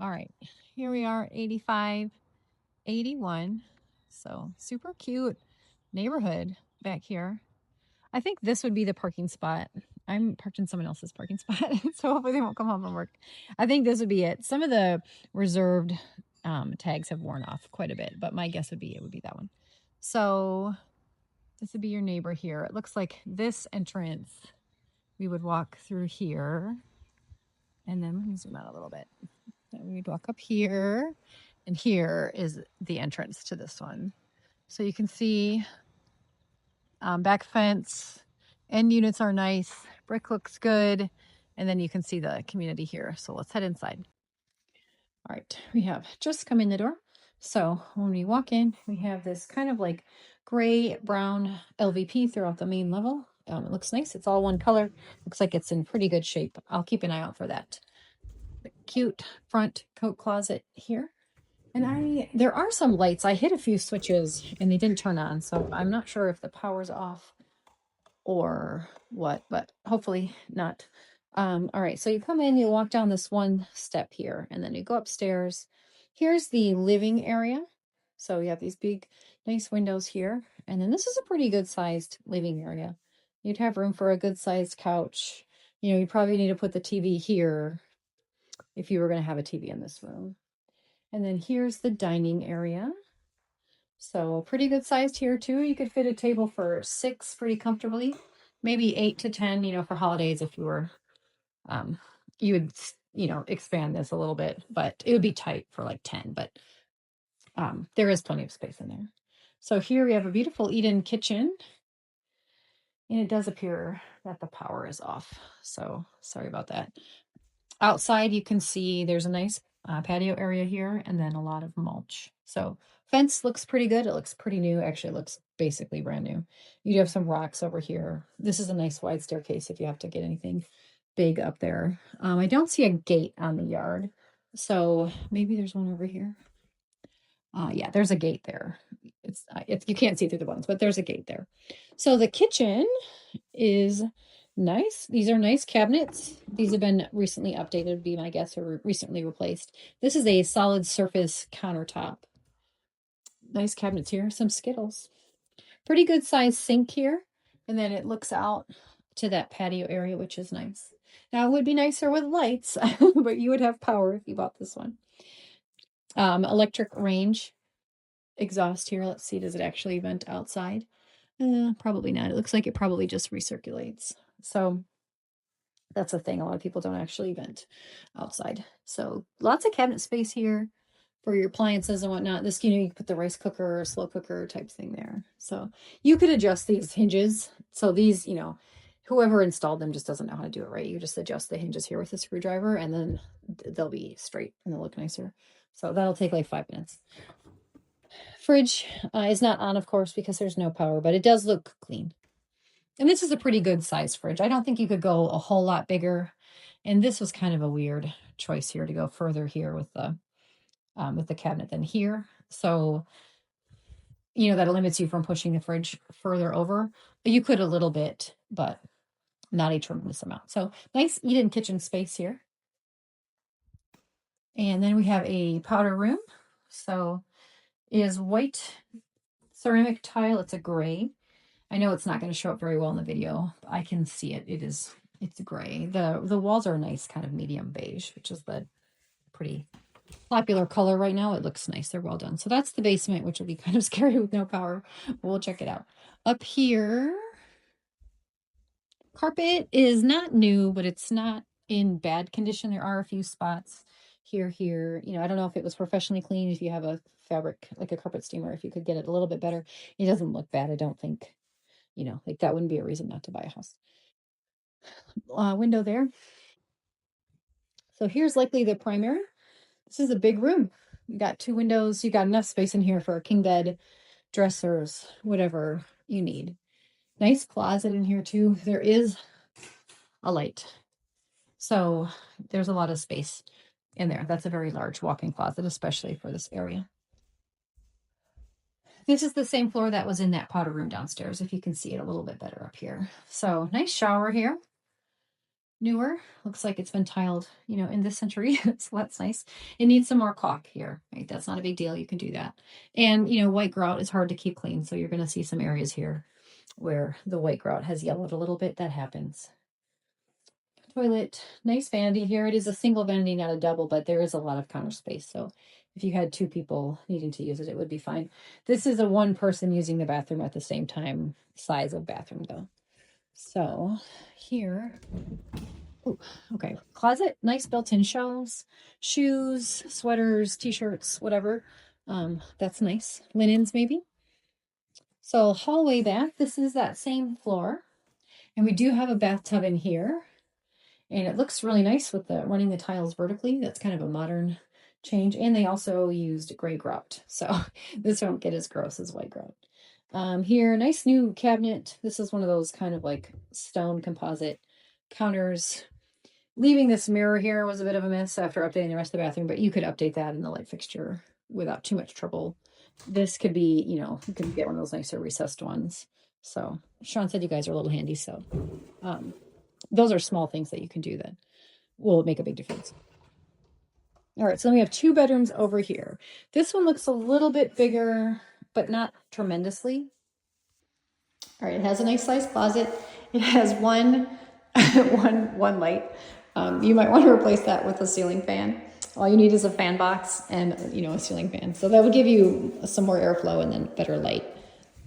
All right, here we are, 8581. So super cute neighborhood back here. I think this would be the parking spot. I'm parked in someone else's parking spot, so hopefully they won't come home from work. I think this would be it. Some of the reserved tags have worn off quite a bit, but my guess would be it would be that one. So this would be your neighbor here. It looks like this entrance, we would walk through here. And then let me zoom out a little bit. We'd walk up here, and here is the entrance to this one. So you can see back fence, end units are nice, brick looks good, and then you can see the community here. So let's head inside. All right, we have just come in the door. So when we walk in, we have this kind of like gray brown LVP throughout the main level. It looks nice. It's all one color. Looks like it's in pretty good shape. I'll keep an eye out for that. The cute front coat closet here. And there are some lights. I hit a few switches and they didn't turn on. So I'm not sure if the power's off or what, but hopefully not. All right, so you come in, you walk down this one step here, and then you go upstairs. Here's the living area. So you have these big, nice windows here. And then this is a pretty good sized living area. You'd have room for a good sized couch. You probably need to put the TV here if you were going to have a TV in this room. And then here's the dining area. So pretty good sized here too. You could fit a table for 6 pretty comfortably, maybe 8 to 10, for holidays if you were, you would, expand this a little bit, but it would be tight for like 10, but there is plenty of space in there. So here we have a beautiful eat-in kitchen, and it does appear that the power is off. So sorry about that. Outside, you can see there's a nice patio area here and then a lot of mulch. So fence looks pretty good. It looks pretty new. Actually, it looks basically brand new. You do have some rocks over here. This is a nice wide staircase if you have to get anything big up there. I don't see a gate on the yard. So maybe there's one over here. Yeah, there's a gate there. It's you can't see through the ones, but there's a gate there. So the kitchen is nice. These are nice cabinets. These have been recently updated, would be my guess, or recently replaced. This is a solid surface countertop. Nice cabinets here. Some Skittles. Pretty good size sink here. And then it looks out to that patio area, which is nice. Now, it would be nicer with lights, but you would have power if you bought this one. Electric range exhaust here. Let's see, does it actually vent outside? Probably not. It looks like it probably just recirculates. So that's a thing. A lot of people don't actually vent outside. So lots of cabinet space here for your appliances and whatnot. This, you can put the rice cooker or slow cooker type thing there. So you could adjust these hinges. So these, whoever installed them just doesn't know how to do it right. You just adjust the hinges here with a screwdriver and then they'll be straight and they'll look nicer. So that'll take like 5 minutes. Fridge is not on, of course, because there's no power, but it does look clean. And this is a pretty good size fridge. I don't think you could go a whole lot bigger. And this was kind of a weird choice here to go further here with the cabinet than here. So, that limits you from pushing the fridge further over. You could a little bit, but not a tremendous amount. So nice eat-in kitchen space here. And then we have a powder room. So it is white ceramic tile. It's a gray. I know it's not going to show up very well in the video, but I can see it. It's gray. The walls are a nice kind of medium beige, which is the pretty popular color right now. It looks nice. They're well done. So that's the basement, which will be kind of scary with no power. We'll check it out. Up here, carpet is not new, but it's not in bad condition. There are a few spots here. I don't know if it was professionally cleaned, if you have a fabric, like a carpet steamer, if you could get it a little bit better. It doesn't look bad, I don't think. Like that wouldn't be a reason not to buy a house. Window there. So here's likely the primary. This is a big room. You got 2 windows. You got enough space in here for a king bed, dressers, whatever you need. Nice closet in here too. There is a light. So there's a lot of space in there. That's a very large walk-in closet, especially for this area. This is the same floor that was in that powder room downstairs, if you can see it a little bit better up here. So nice shower here. newer. Looks like it's been tiled, you know, in this century. So that's nice. It needs some more caulk here, right? That's not a big deal. You can do that. And, you know, white grout is hard to keep clean. So you're going to see some areas here where the white grout has yellowed a little bit. That happens. Toilet, nice vanity here. It is a single vanity, not a double, but there is a lot of counter space. So if you had two people needing to use it, it would be fine. This is a one person using the bathroom at the same time size of bathroom though. So here, ooh, okay, closet, nice built-in shelves, shoes, sweaters, t-shirts, whatever. That's nice. Linens maybe. So hallway bath, this is that same floor. And we do have a bathtub in here. And it looks really nice with the running the tiles vertically. That's kind of a modern change. And they also used gray grout. So this won't get as gross as white grout. Here, nice new cabinet. This is one of those kind of like stone composite counters. Leaving this mirror here was a bit of a miss after updating the rest of the bathroom, but you could update that in the light fixture without too much trouble. This could be, you know, you can get one of those nicer recessed ones. So Sean said you guys are a little handy. So those are small things that you can do that will make a big difference. All right, so then we have two bedrooms over here. This one looks a little bit bigger, but not tremendously. All right, it has a nice sized closet. It has one light. You might want to replace that with a ceiling fan. All you need is a fan box and, you know, a ceiling fan. So that would give you some more airflow and then better light.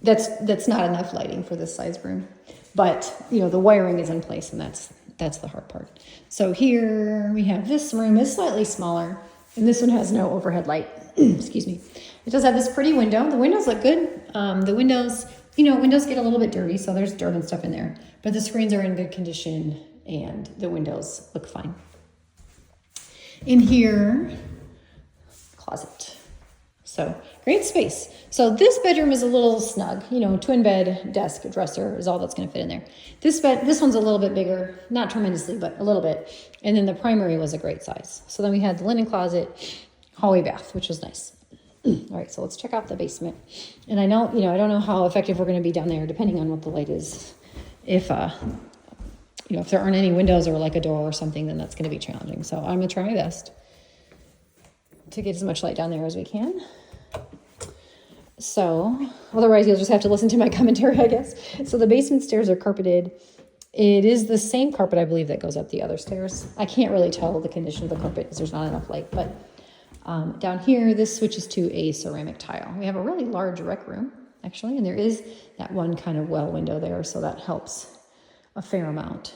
That's not enough lighting for this size room, but you know, the wiring is in place and that's the hard part. So here we have this room is slightly smaller and this one has no overhead light. Excuse me. It does have this pretty window. The windows look good. The windows, you know, windows get a little bit dirty, so there's dirt and stuff in there, but the screens are in good condition and the windows look fine. In here, closet. So great space. So this bedroom is a little snug, you know, twin bed, desk, dresser is all that's going to fit in there. This one's a little bit bigger, not tremendously, but a little bit. And then the primary was a great size. So then we had the linen closet, hallway bath, which was nice. All right, so let's check out the basement. And I know, you know, I don't know how effective we're going to be down there, depending on what the light is. If, you know, if there aren't any windows or like a door or something, then that's going to be challenging. So I'm going to try my best to get as much light down there as we can. So otherwise you'll just have to listen to my commentary, I guess. So the basement stairs are carpeted. It is the same carpet, I believe, that goes up the other stairs. I can't really tell the condition of the carpet because there's not enough light, but down here, this switches to a ceramic tile. We have a really large rec room, actually, and there is that one kind of well window there, so that helps a fair amount.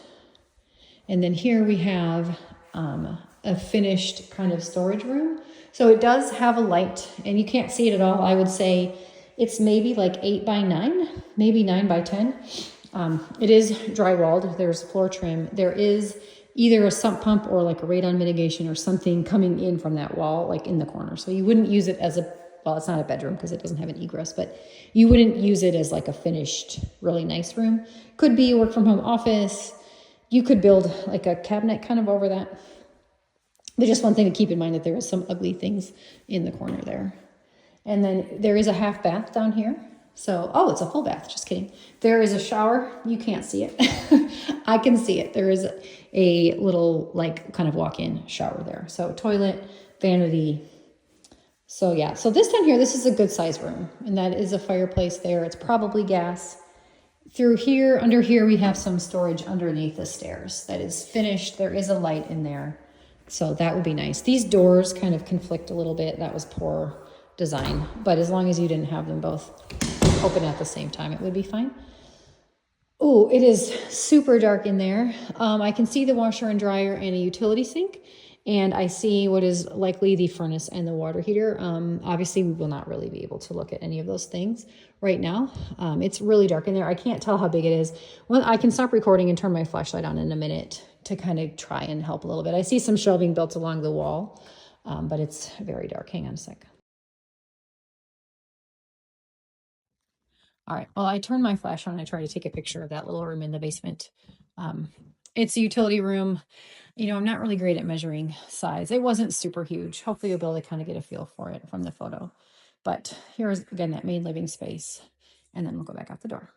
And then here we have a finished kind of storage room. So it does have a light, and you can't see it at all. I would say it's maybe like 8 by 9, maybe 9 by 10. It is drywalled. There's floor trim. There is either a sump pump or like a radon mitigation or something coming in from that wall, like in the corner. So you wouldn't use it as a, well, it's not a bedroom because it doesn't have an egress, but you wouldn't use it as like a finished, really nice room. Could be a work from home office. You could build like a cabinet kind of over that. But just one thing to keep in mind that there is some ugly things in the corner there. And then there is a half bath down here. So, oh, it's a full bath, just kidding. There is a shower. You can't see it. I can see it. There is a little like kind of walk-in shower there. So toilet, vanity. So yeah, so this down here, this is a good size room. And that is a fireplace there. It's probably gas. Through here, under here, we have some storage underneath the stairs that is finished. There is a light in there. So that would be nice. These doors kind of conflict a little bit. That was poor design. But as long as you didn't have them both open at the same time, it would be fine. Oh, it is super dark in there. I can see the washer and dryer and a utility sink. And I see what is likely the furnace and the water heater. Obviously, we will not really be able to look at any of those things right now. It's really dark in there. I can't tell how big it is. Well, I can stop recording and turn my flashlight on in a minute to kind of try and help a little bit. I see some shelving built along the wall, but it's very dark. Hang on a sec. All right, well, I turned my flash on and I tried to take a picture of that little room in the basement. It's a utility room. You know, I'm not really great at measuring size. It wasn't super huge. Hopefully you'll be able to kind of get a feel for it from the photo. But here's, again, that main living space. And then we'll go back out the door.